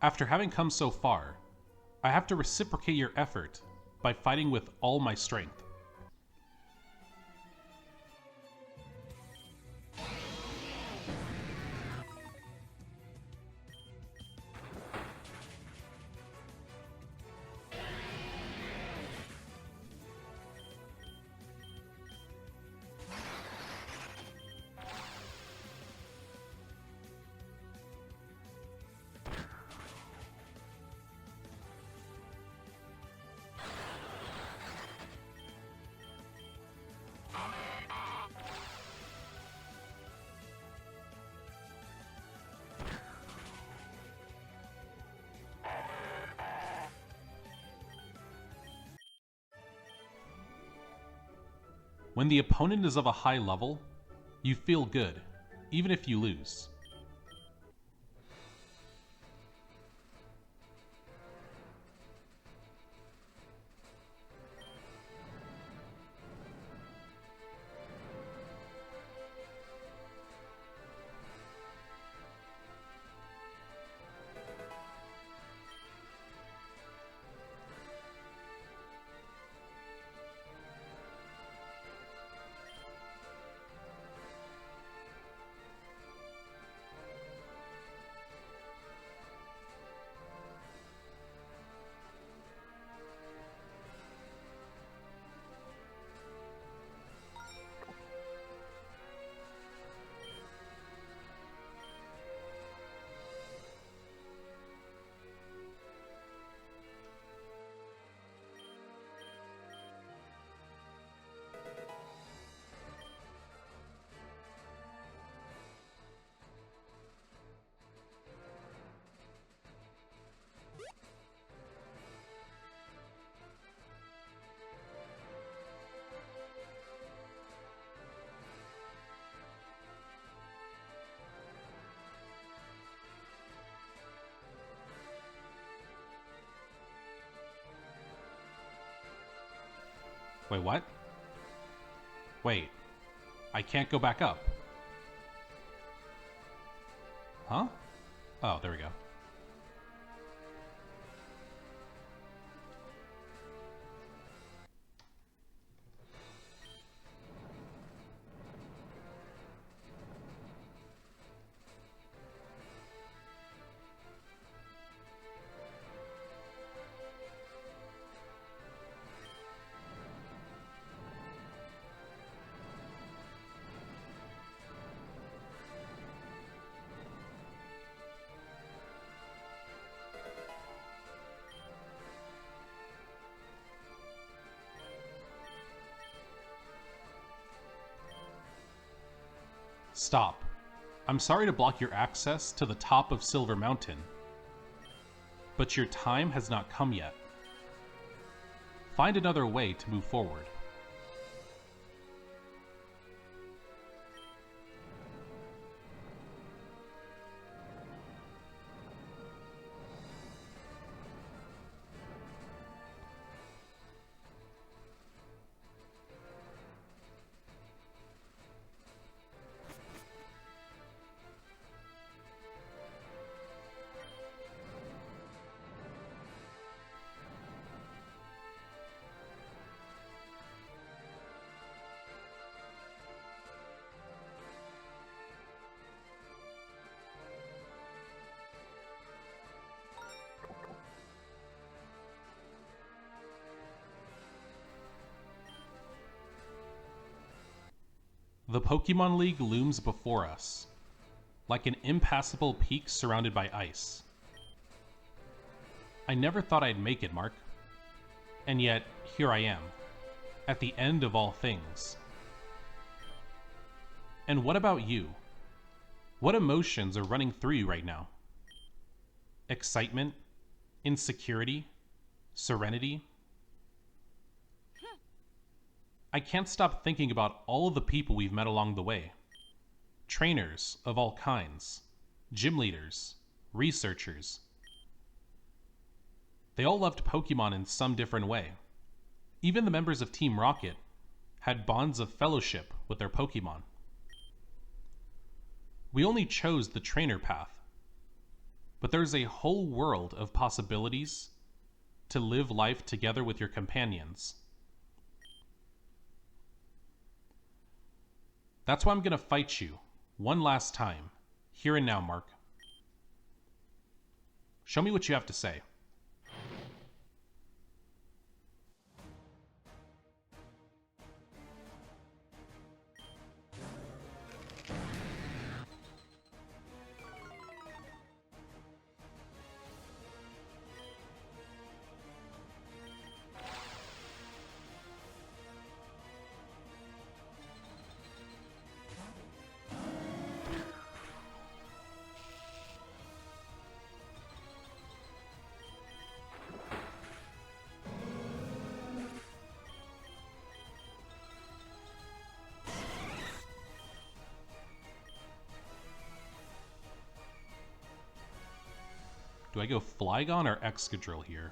After having come so far, I have to reciprocate your effort by fighting with all my strength. When the opponent is of a high level, you feel good, even if you lose. Wait, what? Wait, I can't go back up. Huh? Oh, there we go. Stop. I'm sorry to block your access to the top of Silver Mountain, but your time has not come yet. Find another way to move forward. The Pokemon League looms before us, like an impassable peak surrounded by ice. I never thought I'd make it, Mark. And yet, here I am, at the end of all things. And what about you? What emotions are running through you right now? Excitement? Insecurity? Serenity? I can't stop thinking about all of the people we've met along the way. Trainers of all kinds, gym leaders, researchers. They all loved Pokemon in some different way. Even the members of Team Rocket had bonds of fellowship with their Pokemon. We only chose the trainer path. But there's a whole world of possibilities to live life together with your companions. That's why I'm going to fight you one last time, here and now, Mark. Show me what you have to say. Do I go Flygon or Excadrill here?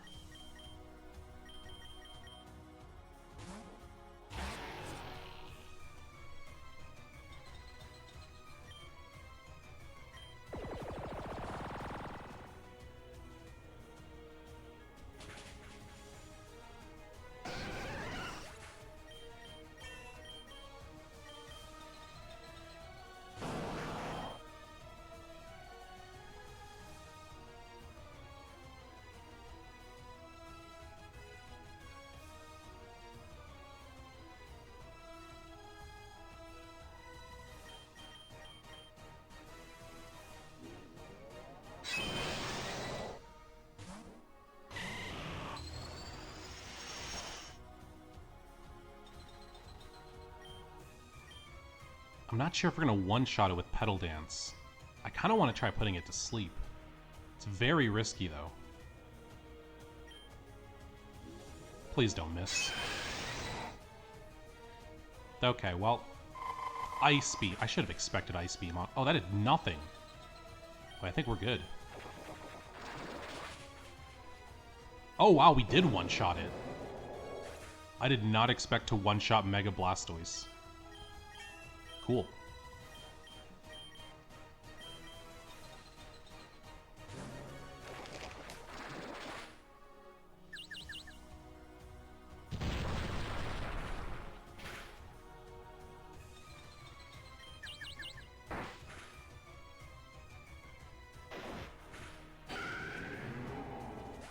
I'm not sure if we're going to one-shot it with Petal Dance. I kind of want to try putting it to sleep. It's very risky, though. Please don't miss. Okay, well... Ice Beam. I should have expected Ice Beam on... Oh, that did nothing. Wait, I think we're good. Oh, wow, we did one-shot it. I did not expect to one-shot Mega Blastoise. Cool.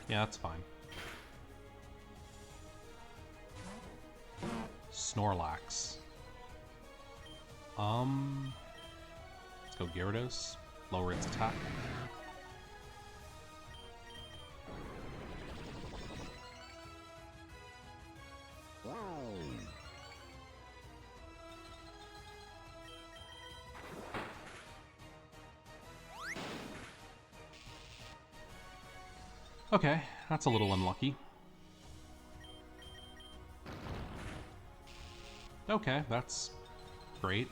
Yeah, that's fine. Snorlax. Let's go Gyarados. Lower its attack. Okay, that's a little unlucky. Okay, that's great.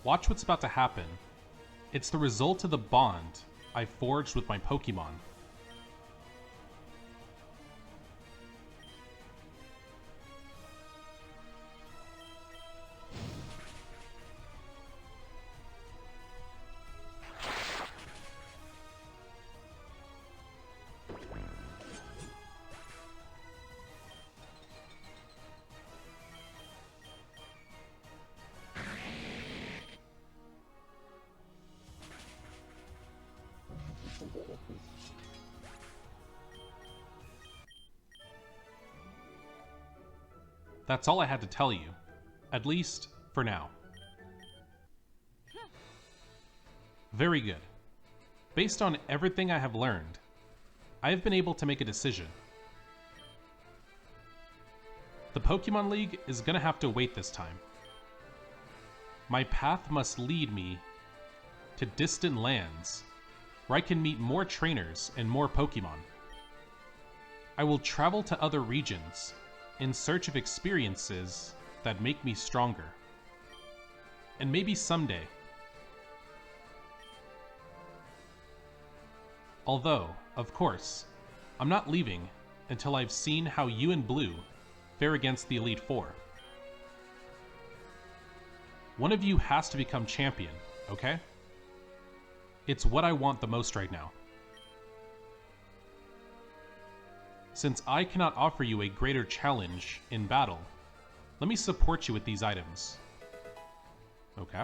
Watch what's about to happen. It's the result of the bond I forged with my Pokemon. That's all I had to tell you. At least, for now. Very good. Based on everything I have learned, I have been able to make a decision. The Pokemon League is gonna have to wait this time. My path must lead me to distant lands where I can meet more trainers and more Pokemon. I will travel to other regions in search of experiences that make me stronger. And maybe someday. Although, of course, I'm not leaving until I've seen how you and Blue fare against the Elite Four. One of you has to become champion, okay? It's what I want the most right now. Since I cannot offer you a greater challenge in battle, let me support you with these items. Okay.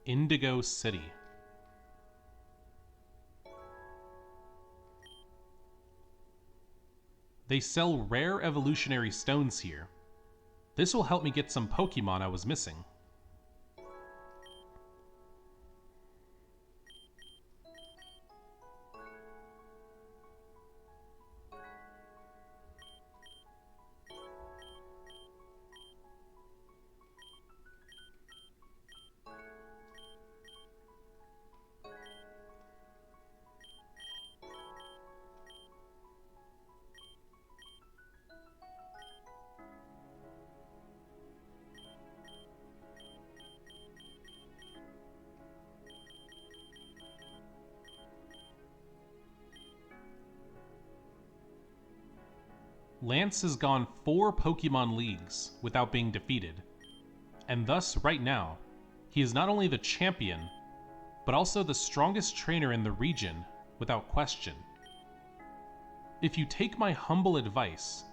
Indigo City. They sell rare evolutionary stones here. This will help me get some Pokemon I was missing. Lance has gone 4 Pokemon Leagues without being defeated, and thus, right now, he is not only the champion, but also the strongest trainer in the region, without question. If you take my humble advice,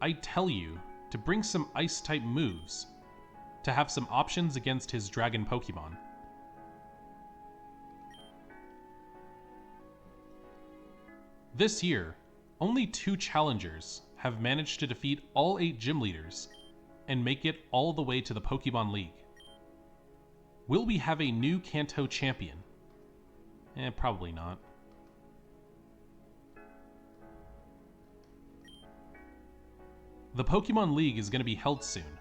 I tell you to bring some Ice-type moves to have some options against his Dragon Pokemon. This year, only 2 challengers have managed to defeat all 8 gym leaders and make it all the way to the Pokemon League. Will we have a new Kanto champion? Probably not. The Pokemon League is going to be held soon.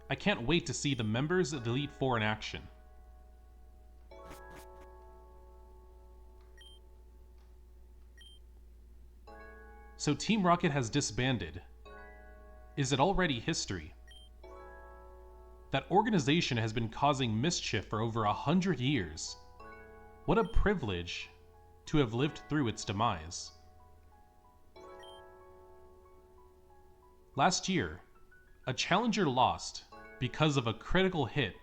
I can't wait to see the members of the Elite Four in action. So Team Rocket has disbanded. Is it already history? That organization has been causing mischief for over 100 years. What a privilege to have lived through its demise. Last year, a challenger lost because of a critical hit.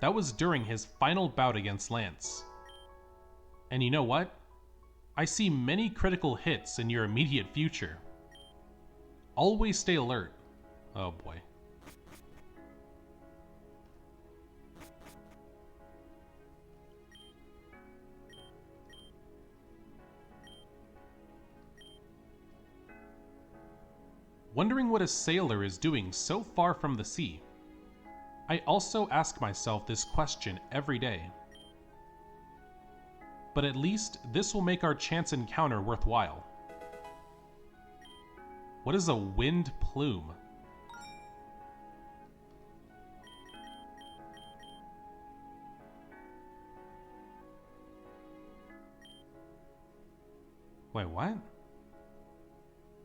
That was during his final bout against Lance. And you know what? I see many critical hits in your immediate future. Always stay alert. Oh boy. wondering what a sailor is doing so far from the sea. I also ask myself this question every day. But at least this will make our chance encounter worthwhile. What is a wind plume? Wait, what?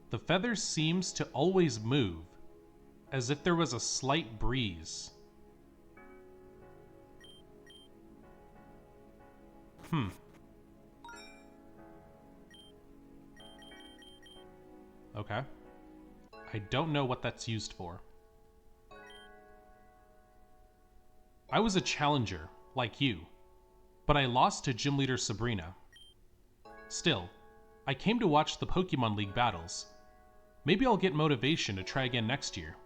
The feather seems to always move, as if there was a slight breeze. Okay. I don't know what that's used for. I was a challenger, like you, but I lost to Gym Leader Sabrina. Still, I came to watch the Pokemon League battles. Maybe I'll get motivation to try again next year.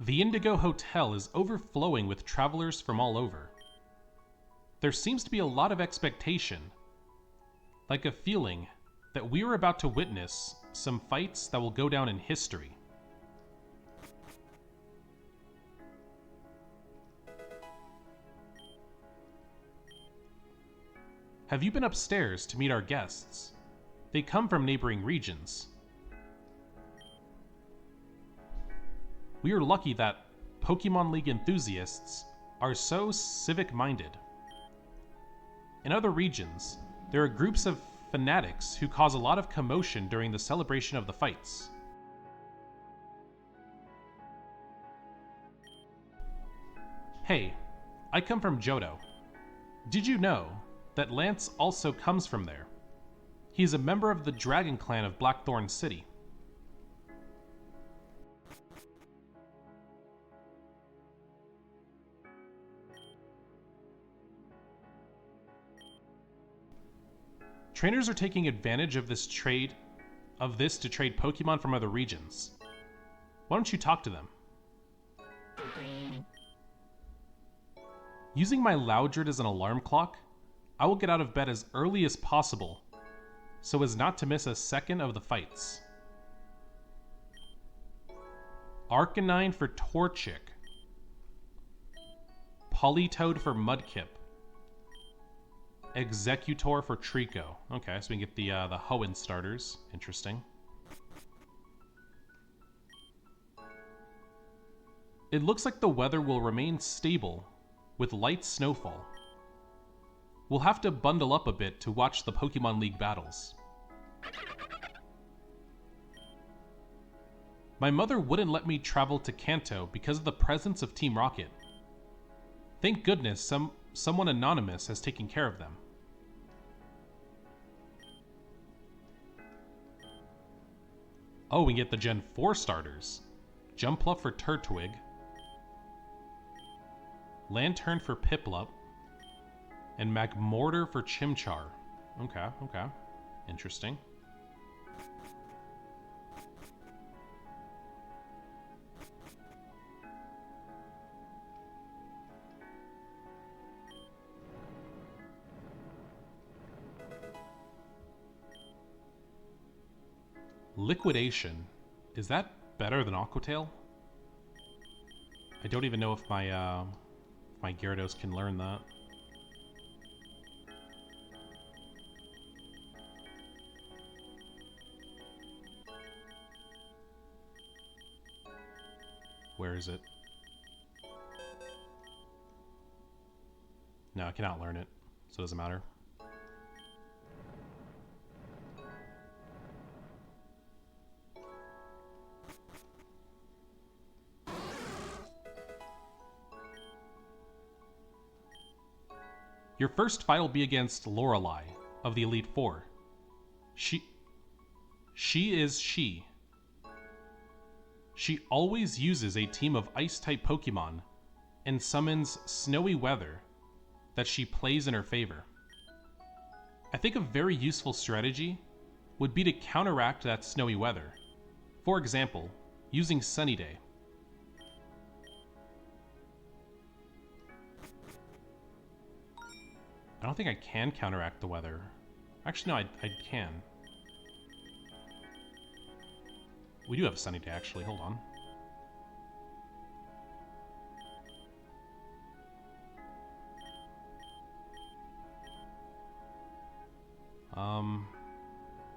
The Indigo Hotel is overflowing with travelers from all over. There seems to be a lot of expectation, like a feeling that we are about to witness some fights that will go down in history. Have you been upstairs to meet our guests? They come from neighboring regions. We are lucky that Pokemon League enthusiasts are so civic-minded. In other regions, there are groups of fanatics who cause a lot of commotion during the celebration of the fights. Hey, I come from Johto. Did you know that Lance also comes from there? He is a member of the Dragon Clan of Blackthorn City. Trainers are taking advantage of this to trade Pokemon from other regions. Why don't you talk to them? Using my Loudred as an alarm clock, I will get out of bed as early as possible so as not to miss a second of the fights. Arcanine for Torchic. Politoed for Mudkip. Executor for Trico. Okay, so we can get the Hoenn starters. Interesting. It looks like the weather will remain stable with light snowfall. We'll have to bundle up a bit to watch the Pokemon League battles. My mother wouldn't let me travel to Kanto because of the presence of Team Rocket. Thank goodness someone anonymous has taken care of them. Oh, we get the Gen 4 starters. Jumpluff for Turtwig. Lantern for Piplup. And Magmortar for Chimchar. Okay, okay. Interesting. Liquidation. Is that better than Aquatail? I don't even know if my Gyarados can learn that. Where is it? No, I cannot learn it, so it doesn't matter. Your first fight will be against Lorelei of the Elite Four. She is she. She always uses a team of Ice-type Pokemon and summons snowy weather that she plays in her favor. I think a very useful strategy would be to counteract that snowy weather. For example, using Sunny Day. I don't think I can counteract the weather. Actually, no, I can. We do have a sunny day, actually. Hold on.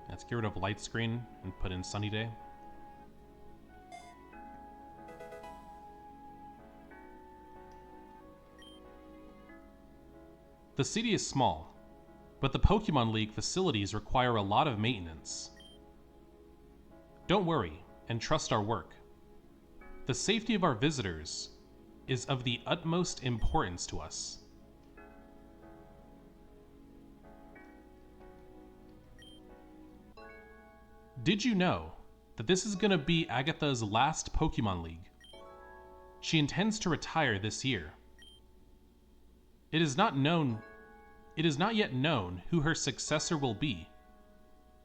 Let's get rid of light screen and put in sunny day. The city is small, but the Pokemon League facilities require a lot of maintenance. Don't worry and trust our work. The safety of our visitors is of the utmost importance to us. Did you know that this is going to be Agatha's last Pokemon League? She intends to retire this year. It is not yet known who her successor will be,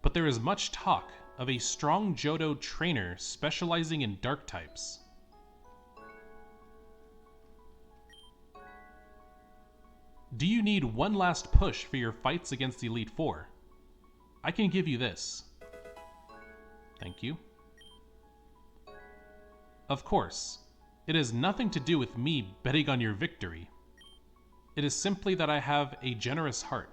but there is much talk of a strong Johto trainer specializing in dark types. Do you need one last push for your fights against the Elite Four? I can give you this. Thank you. Of course, it has nothing to do with me betting on your victory. It is simply that I have a generous heart.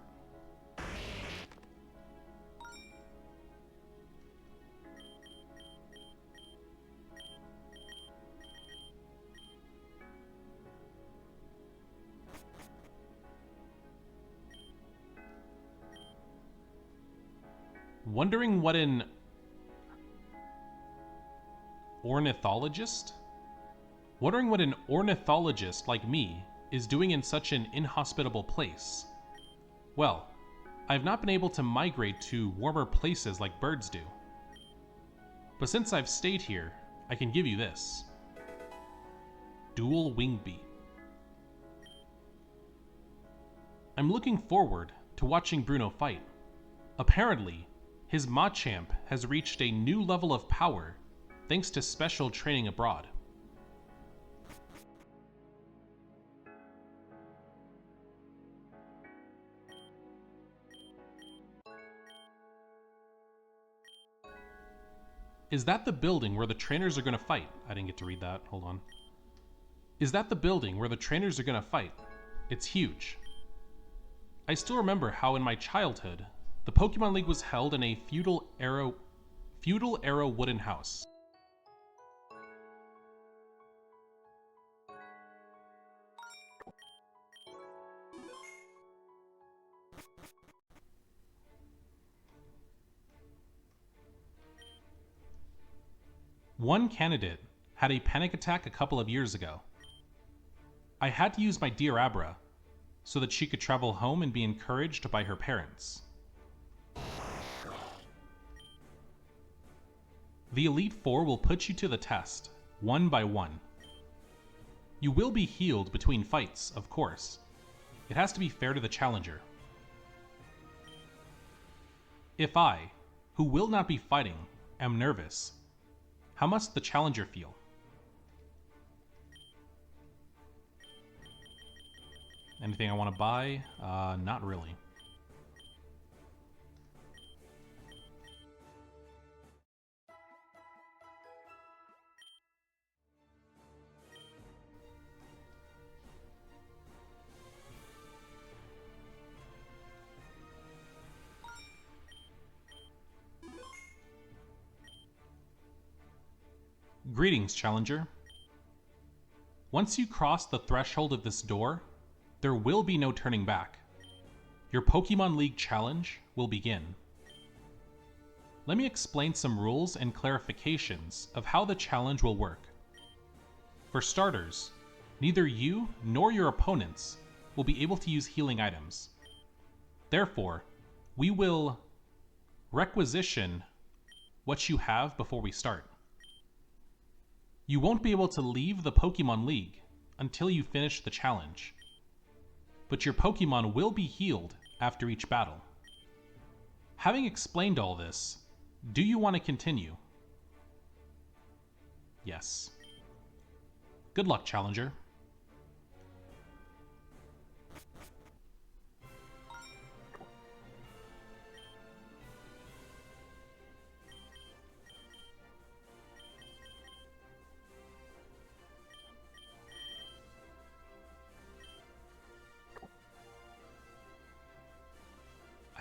Wondering what an ornithologist? Wondering what an ornithologist like me is doing in such an inhospitable place. Well, I've not been able to migrate to warmer places like birds do. But since I've stayed here, I can give you this. Dual Wing Beat. I'm looking forward to watching Bruno fight. Apparently, his Machamp has reached a new level of power thanks to special training abroad. Is that the building where the trainers are going to fight? I didn't get to read that. Hold on. Is that the building where the trainers are going to fight? It's huge. I still remember how in my childhood, the Pokemon League was held in a feudal era wooden house. One candidate had a panic attack a couple of years ago. I had to use my dear Abra so that she could travel home and be encouraged by her parents. The Elite Four will put you to the test, one by one. You will be healed between fights, of course. It has to be fair to the challenger. If I, who will not be fighting, am nervous, how must the challenger feel? Anything I want to buy? Not really. Greetings, challenger. Once you cross the threshold of this door, there will be no turning back. Your Pokemon League challenge will begin. Let me explain some rules and clarifications of how the challenge will work. For starters, neither you nor your opponents will be able to use healing items. Therefore, we will requisition what you have before we start. You won't be able to leave the Pokemon League until you finish the challenge, but your Pokemon will be healed after each battle. Having explained all this, do you want to continue? Yes. Good luck, challenger.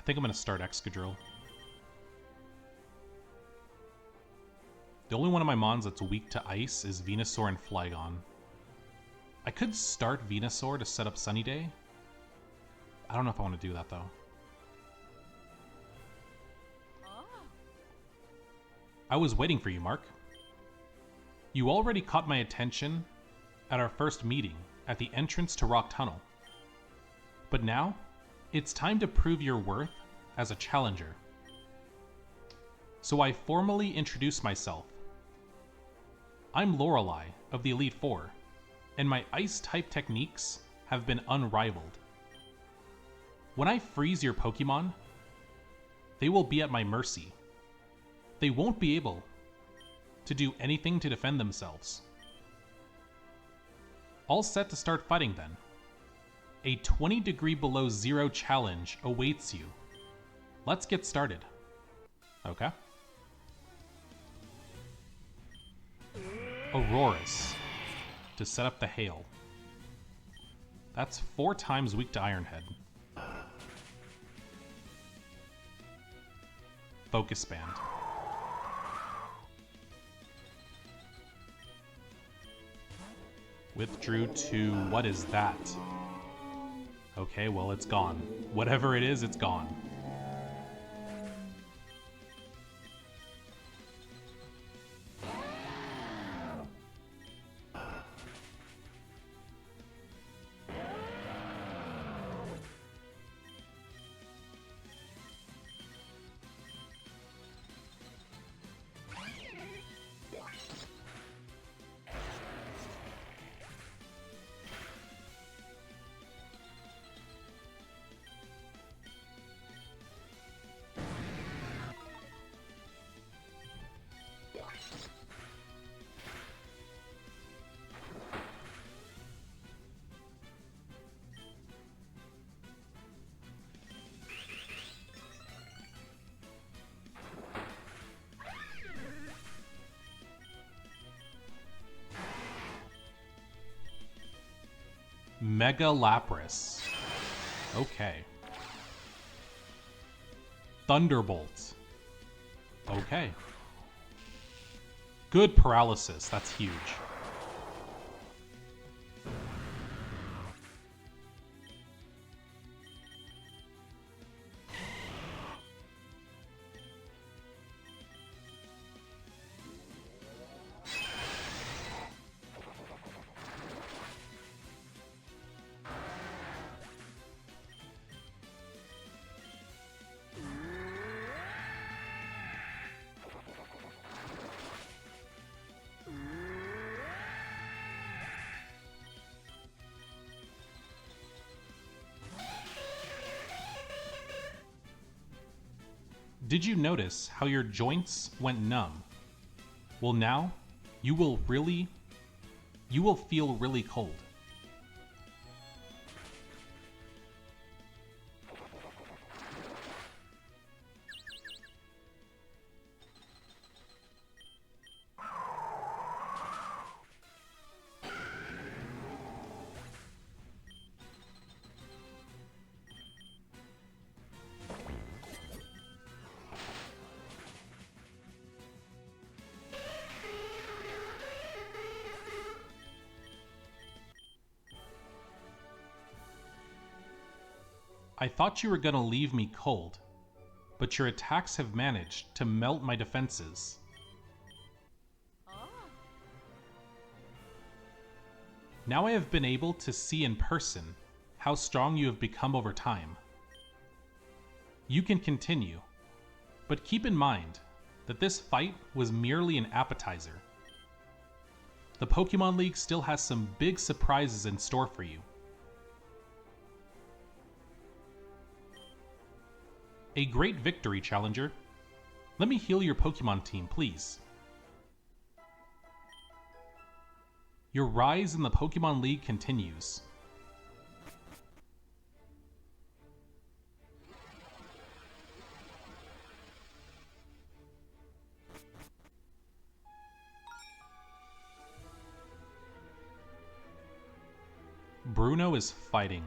think I'm going to start Excadrill. The only one of my Mons that's weak to Ice is Venusaur and Flygon. I could start Venusaur to set up Sunny Day. I don't know if I want to do that, though. I was waiting for you, Mark. You already caught my attention at our first meeting at the entrance to Rock Tunnel. But now, it's time to prove your worth as a challenger. So I formally introduce myself. I'm Lorelei of the Elite Four, and my Ice-type techniques have been unrivaled. When I freeze your Pokemon, they will be at my mercy. They won't be able to do anything to defend themselves. All set to start fighting then. A 20 below zero challenge awaits you. Let's get started. Okay. Aurorus to set up the Hail. That's 4 times weak to Iron Head. Focus Band. Withdrew to... what is that? Okay, well, it's gone. Whatever it is, it's gone. Mega Lapras. Okay. Thunderbolt. Okay. Good paralysis. That's huge. Did you notice how your joints went numb? Well, now you will feel really cold. I thought you were gonna leave me cold, but your attacks have managed to melt my defenses. Now I have been able to see in person how strong you have become over time. You can continue, but keep in mind that this fight was merely an appetizer. The Pokemon League still has some big surprises in store for you. A great victory, Challenger. Let me heal your Pokemon team, please. Your rise in the Pokemon League continues. Bruno is fighting,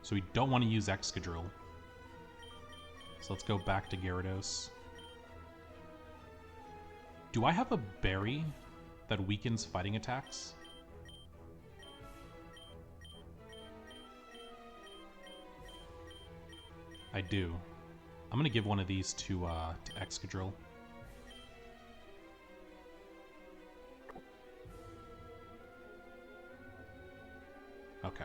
so we don't want to use Excadrill. So let's go back to Gyarados. Do I have a berry that weakens fighting attacks? I do. I'm gonna give one of these to Excadrill. Okay.